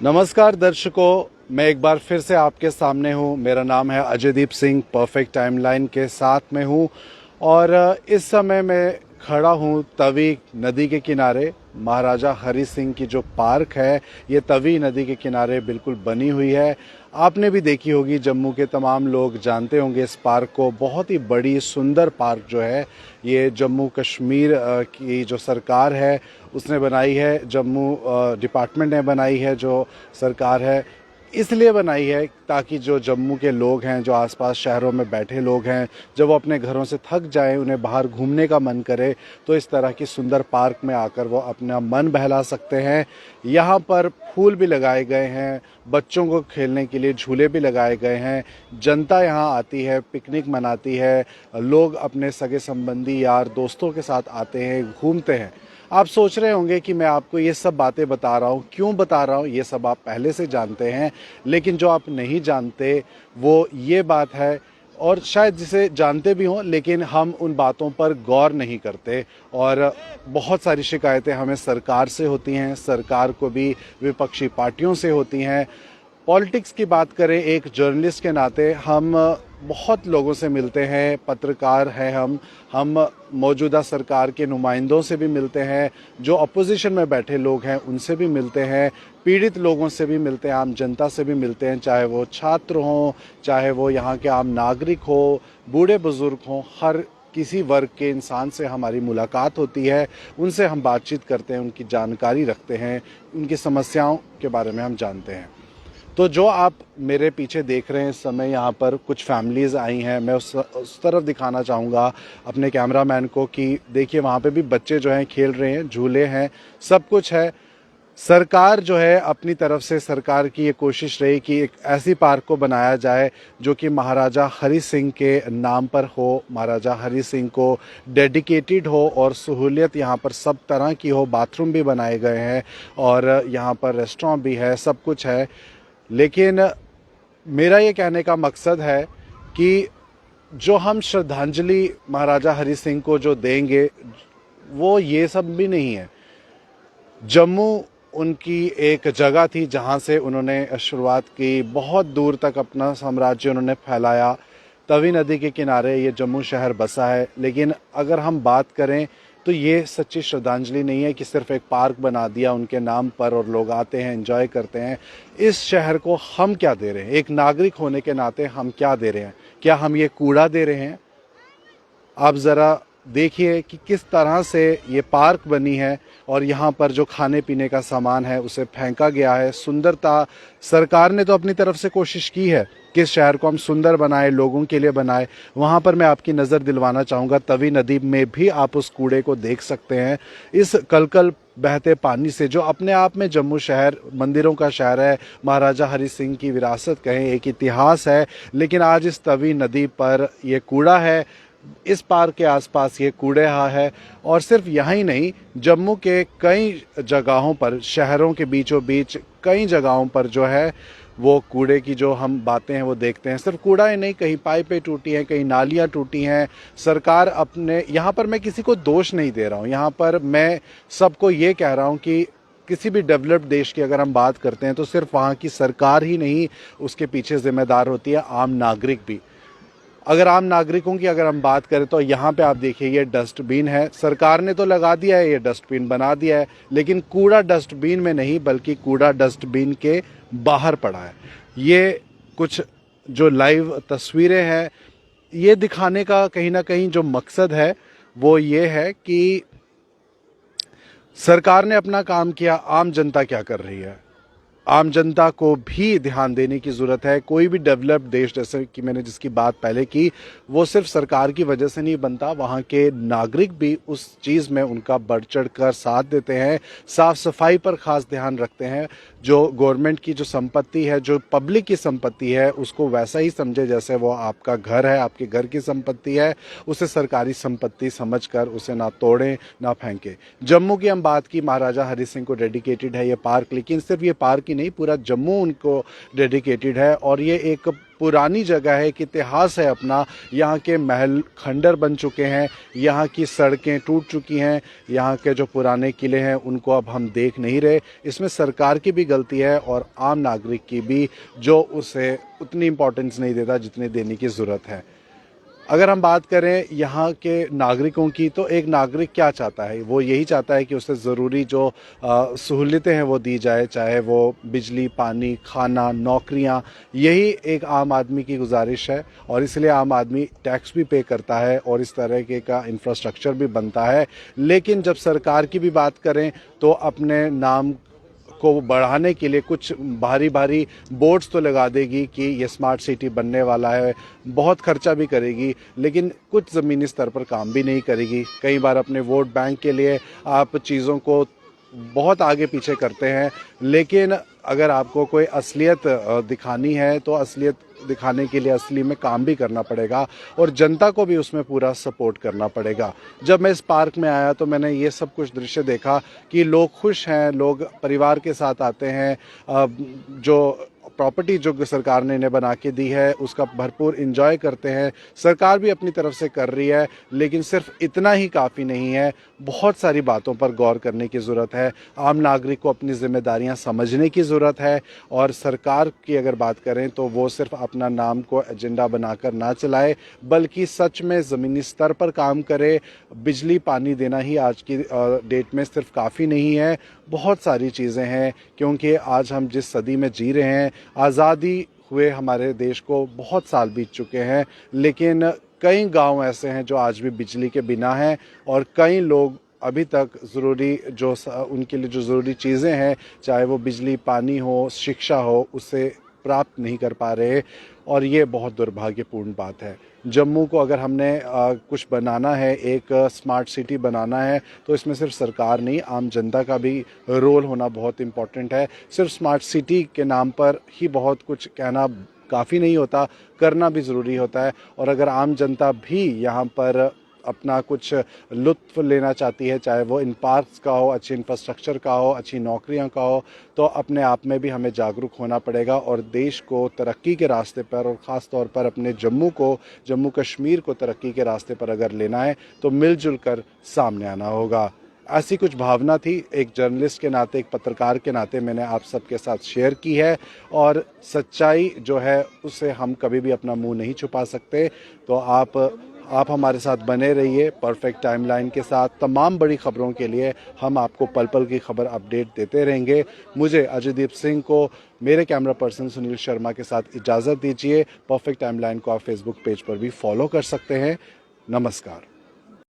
नमस्कार दर्शकों, मैं एक बार फिर से आपके सामने हूँ। मेरा नाम है अजयदीप सिंह, परफेक्ट टाइमलाइन के साथ में हूँ और इस समय मैं खड़ा हूँ तवी नदी के किनारे। महाराजा हरि सिंह की जो पार्क है ये तवी नदी के किनारे बिल्कुल बनी हुई है। आपने भी देखी होगी, जम्मू के तमाम लोग जानते होंगे इस पार्क को। बहुत ही बड़ी सुंदर पार्क जो है ये जम्मू कश्मीर की जो सरकार है उसने बनाई है, जम्मू डिपार्टमेंट ने बनाई है, जो सरकार है इसलिए बनाई है ताकि जो जम्मू के लोग हैं, जो आसपास शहरों में बैठे लोग हैं, जब वो अपने घरों से थक जाएं, उन्हें बाहर घूमने का मन करे तो इस तरह की सुंदर पार्क में आकर वो अपना मन बहला सकते हैं। यहाँ पर फूल भी लगाए गए हैं, बच्चों को खेलने के लिए झूले भी लगाए गए हैं। जनता यहाँ आती है, पिकनिक मनाती है, लोग अपने सगे संबंधी यार दोस्तों के साथ आते हैं, घूमते हैं। आप सोच रहे होंगे कि मैं आपको ये सब बातें बता रहा हूँ, क्यों बता रहा हूँ? ये सब आप पहले से जानते हैं, लेकिन जो आप नहीं जानते वो ये बात है, और शायद जिसे जानते भी हों लेकिन हम उन बातों पर गौर नहीं करते। और बहुत सारी शिकायतें हमें सरकार से होती हैं, सरकार को भी विपक्षी पार्टियों से होती हैं। पॉलिटिक्स की बात करें, एक जर्नलिस्ट के नाते हम बहुत लोगों से मिलते हैं, पत्रकार हैं हम मौजूदा सरकार के नुमाइंदों से भी मिलते हैं, जो अपोजिशन में बैठे लोग हैं उनसे भी मिलते हैं, पीड़ित लोगों से भी मिलते हैं, आम जनता से भी मिलते हैं, चाहे वो छात्र हों, चाहे वो यहाँ के आम नागरिक हो, बूढ़े बुजुर्ग हों, हर किसी वर्ग के इंसान से हमारी मुलाकात होती है। उनसे हम बातचीत करते हैं, उनकी जानकारी रखते हैं, उनकी समस्याओं के बारे में हम जानते हैं। तो जो आप मेरे पीछे देख रहे हैं इस समय, यहाँ पर कुछ फैमिलीज़ आई हैं। मैं उस तरफ दिखाना चाहूँगा अपने कैमरामैन को कि देखिए वहाँ पे भी बच्चे जो हैं खेल रहे हैं, झूले हैं, सब कुछ है। सरकार जो है अपनी तरफ से, सरकार की ये कोशिश रही कि एक ऐसी पार्क को बनाया जाए जो कि महाराजा हरि सिंह के नाम पर हो, महाराजा हरि सिंह को डेडिकेटेड हो और सहूलियत यहाँ पर सब तरह की हो। बाथरूम भी बनाए गए हैं और यहाँ पर रेस्टोरेंट भी है, सब कुछ है। लेकिन मेरा ये कहने का मकसद है कि जो हम श्रद्धांजलि महाराजा हरि सिंह को जो देंगे वो ये सब भी नहीं है। जम्मू उनकी एक जगह थी जहाँ से उन्होंने शुरुआत की, बहुत दूर तक अपना साम्राज्य उन्होंने फैलाया। तवी नदी के किनारे ये जम्मू शहर बसा है। लेकिन अगर हम बात करें तो ये सच्ची श्रद्धांजलि नहीं है कि सिर्फ एक पार्क बना दिया उनके नाम पर और लोग आते हैं, एंजॉय करते हैं। इस शहर को हम क्या दे रहे हैं? एक नागरिक होने के नाते हम क्या दे रहे हैं? क्या हम ये कूड़ा दे रहे हैं? आप ज़रा देखिए कि किस तरह से ये पार्क बनी है और यहाँ पर जो खाने पीने का सामान है उसे फेंका गया है। सुंदरता, सरकार ने तो अपनी तरफ से कोशिश की है कि इस शहर को हम सुंदर बनाए, लोगों के लिए बनाए। वहाँ पर मैं आपकी नज़र दिलवाना चाहूँगा, तवी नदी में भी आप उस कूड़े को देख सकते हैं। इस कलकल बहते पानी से, जो अपने आप में जम्मू शहर मंदिरों का शहर है, महाराजा हरि सिंह की विरासत कहें, एक इतिहास है, लेकिन आज इस तवी नदी पर ये कूड़ा है, इस पार्क के आसपास ये कूड़ेहा है। और सिर्फ यहाँ ही नहीं, जम्मू के कई जगहों पर, शहरों के बीचों बीच कई जगहों पर जो है वो कूड़े की जो हम बातें हैं वो देखते हैं। सिर्फ कूड़ा ही नहीं, कहीं पाइपें टूटी हैं, कहीं नालियाँ टूटी हैं। सरकार अपने, यहाँ पर मैं किसी को दोष नहीं दे रहा हूँ, यहाँ पर मैं सबको ये कह रहा हूँ कि किसी भी डेवलप्ड देश की अगर हम बात करते हैं तो सिर्फ वहाँ की सरकार ही नहीं, उसके पीछे जिम्मेदार होती है आम नागरिक भी। अगर आम नागरिकों की अगर हम बात करें तो यहाँ पे आप देखिए ये डस्टबिन है, सरकार ने तो लगा दिया है, ये डस्टबिन बना दिया है, लेकिन कूड़ा डस्टबिन में नहीं बल्कि कूड़ा डस्टबिन के बाहर पड़ा है। ये कुछ जो लाइव तस्वीरें हैं, ये दिखाने का कहीं ना कहीं जो मकसद है वो ये है कि सरकार ने अपना काम किया, आम जनता क्या कर रही है। आम जनता को भी ध्यान देने की ज़रूरत है। कोई भी डेवलप्ड देश, जैसे कि मैंने जिसकी बात पहले की, वो सिर्फ सरकार की वजह से नहीं बनता, वहाँ के नागरिक भी उस चीज़ में उनका बढ़ चढ़ कर साथ देते हैं, साफ़ सफाई पर ख़ास ध्यान रखते हैं। जो गवर्नमेंट की जो संपत्ति है, जो पब्लिक की संपत्ति है, उसको वैसा ही समझे जैसे वो आपका घर है, आपके घर की संपत्ति है। उसे सरकारी संपत्ति समझकर उसे ना तोड़ें ना फेंकें। जम्मू की हम बात की, महाराजा हरि सिंह को डेडिकेटेड है ये पार्क, लेकिन सिर्फ ये पार्क की नहीं, पूरा जम्मू उनको डेडिकेटेड है। और ये एक पुरानी जगह है, एक इतिहास है अपना। यहाँ के महल खंडर बन चुके हैं, यहाँ की सड़कें टूट चुकी हैं, यहाँ के जो पुराने किले हैं उनको अब हम देख नहीं रहे। इसमें सरकार की भी गलती है और आम नागरिक की भी, जो उसे उतनी इम्पोर्टेंस नहीं देता जितनी देने की ज़रूरत है। अगर हम बात करें यहाँ के नागरिकों की, तो एक नागरिक क्या चाहता है? वो यही चाहता है कि उसे ज़रूरी जो सहूलियतें हैं वो दी जाए, चाहे वो बिजली, पानी, खाना, नौकरियाँ। यही एक आम आदमी की गुजारिश है और इसलिए आम आदमी टैक्स भी पे करता है और इस तरह के का इंफ्रास्ट्रक्चर भी बनता है। लेकिन जब सरकार की भी बात करें तो अपने नाम को बढ़ाने के लिए कुछ भारी भारी बोर्ड्स तो लगा देगी कि ये स्मार्ट सिटी बनने वाला है, बहुत खर्चा भी करेगी, लेकिन कुछ ज़मीनी स्तर पर काम भी नहीं करेगी। कई बार अपने वोट बैंक के लिए आप चीज़ों को बहुत आगे पीछे करते हैं, लेकिन अगर आपको कोई असलियत दिखानी है तो असलियत दिखाने के लिए असली में काम भी करना पड़ेगा और जनता को भी उसमें पूरा सपोर्ट करना पड़ेगा। जब मैं इस पार्क में आया तो मैंने ये सब कुछ दृश्य देखा कि लोग खुश हैं, लोग परिवार के साथ आते हैं, जो प्रॉपर्टी जो सरकार ने इन्हें बना के दी है उसका भरपूर एंजॉय करते हैं। सरकार भी अपनी तरफ से कर रही है, लेकिन सिर्फ इतना ही काफ़ी नहीं है। बहुत सारी बातों पर गौर करने की ज़रूरत है। आम नागरिक को अपनी जिम्मेदारियां समझने की ज़रूरत है और सरकार की अगर बात करें तो वो सिर्फ अपना नाम को एजेंडा बनाकर ना चलाए, बल्कि सच में ज़मीनी स्तर पर काम करे। बिजली पानी देना ही आज की डेट में सिर्फ काफ़ी नहीं है, बहुत सारी चीज़ें हैं, क्योंकि आज हम जिस सदी में जी रहे हैं, आज़ादी हुए हमारे देश को बहुत साल बीत चुके हैं, लेकिन कई गांव ऐसे हैं जो आज भी बिजली के बिना हैं और कई लोग अभी तक ज़रूरी जो उनके लिए जो ज़रूरी चीज़ें हैं, चाहे वो बिजली, पानी हो, शिक्षा हो, उसे प्राप्त नहीं कर पा रहे और ये बहुत दुर्भाग्यपूर्ण बात है। जम्मू को अगर हमने कुछ बनाना है, एक स्मार्ट सिटी बनाना है, तो इसमें सिर्फ सरकार नहीं, आम जनता का भी रोल होना बहुत इम्पोर्टेंट है। सिर्फ स्मार्ट सिटी के नाम पर ही बहुत कुछ कहना काफ़ी नहीं होता, करना भी ज़रूरी होता है। और अगर आम जनता भी यहाँ पर अपना कुछ लुत्फ़ लेना चाहती है, चाहे वो इन पार्क्स का हो, अच्छे इंफ्रास्ट्रक्चर का हो, अच्छी नौकरियां का हो, तो अपने आप में भी हमें जागरूक होना पड़ेगा और देश को तरक्की के रास्ते पर और ख़ास तौर पर अपने जम्मू कश्मीर को तरक्की के रास्ते पर अगर लेना है तो मिलजुल कर सामने आना होगा। ऐसी कुछ भावना थी, एक जर्नलिस्ट के नाते, एक पत्रकार के नाते मैंने आप सबके साथ शेयर की है और सच्चाई जो है उससे हम कभी भी अपना मुंह नहीं छुपा सकते। तो आप हमारे साथ बने रहिए परफेक्ट टाइमलाइन के साथ। तमाम बड़ी खबरों के लिए हम आपको पल पल की खबर अपडेट देते रहेंगे। मुझे अजयदीप सिंह को मेरे कैमरा पर्सन सुनील शर्मा के साथ इजाज़त दीजिए। परफेक्ट टाइमलाइन को आप फेसबुक पेज पर भी फॉलो कर सकते हैं। नमस्कार।